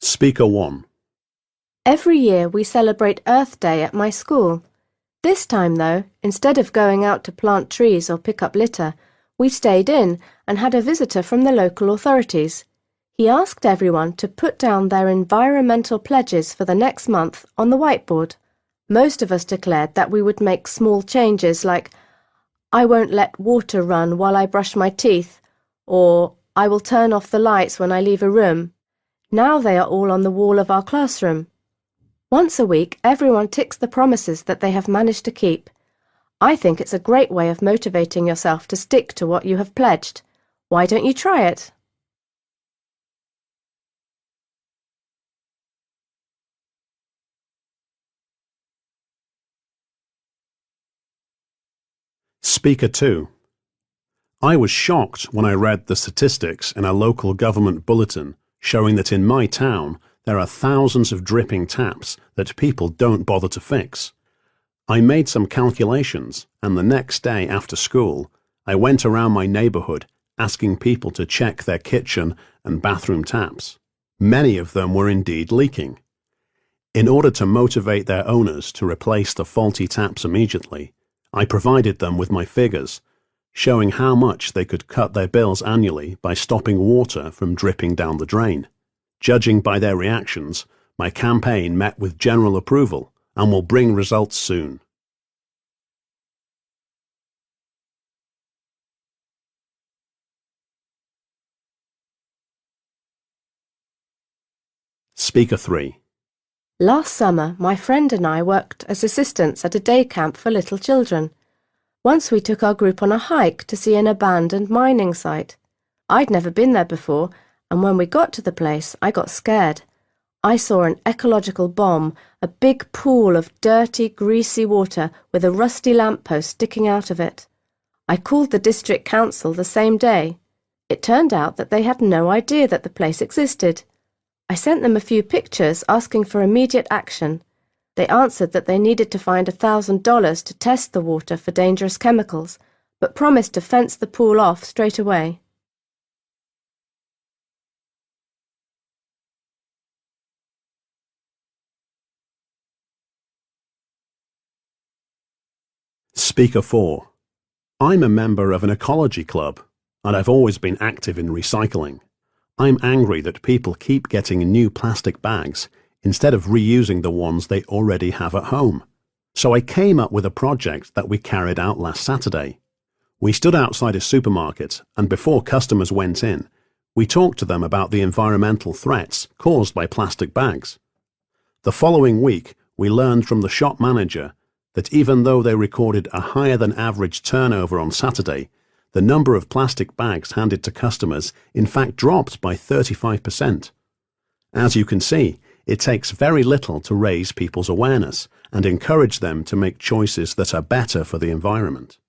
Speaker 1. Every year we celebrate Earth Day at my school. This time, though, instead of going out to plant trees or pick up litter, we stayed in and had a visitor from the local authorities. He asked everyone to put down their environmental pledges for the next month on the whiteboard. Most of us declared that we would make small changes like, "I won't let water run while I brush my teeth," or "I will turn off the lights when I leave a room." Now they are all on the wall of our classroom. Once a week, everyone ticks the promises that they have managed to keep. I think it's a great way of motivating yourself to stick to what you have pledged. Why don't you try it? Speaker 2. I was shocked when I read the statistics in a local government bulletin showing that in my town there are thousands of dripping taps that people don't bother to fix. I made some calculations, and the next day after school, I went around my neighbourhood asking people to check their kitchen and bathroom taps. Many of them were indeed leaking. In order to motivate their owners to replace the faulty taps immediately, I provided them with my figures, showing how much they could cut their bills annually by stopping water from dripping down the drain. Judging by their reactions, my campaign met with general approval and will bring results soon. Speaker 3. Last summer, my friend and I worked as assistants at a day camp for little children. Once we took our group on a hike to see an abandoned mining site. I'd never been there before, and when we got to the place, I got scared. I saw an ecological bomb, a big pool of dirty, greasy water with a rusty lamppost sticking out of it. I called the district council the same day. It turned out that they had no idea that the place existed. I sent them a few pictures asking for immediate action. They answered that they needed to find $1,000 to test the water for dangerous chemicals, but promised to fence the pool off straight away. Speaker 4. I'm a member of an ecology club, and I've always been active in recycling. I'm angry that people keep getting new plastic bags instead of reusing the ones they already have at home. So I came up with a project that we carried out last Saturday. We stood outside a supermarket, and before customers went in, we talked to them about the environmental threats caused by plastic bags. The following week, we learned from the shop manager that even though they recorded a higher than average turnover on Saturday, the number of plastic bags handed to customers in fact dropped by 35%. As you can see, it takes very little to raise people's awareness and encourage them to make choices that are better for the environment.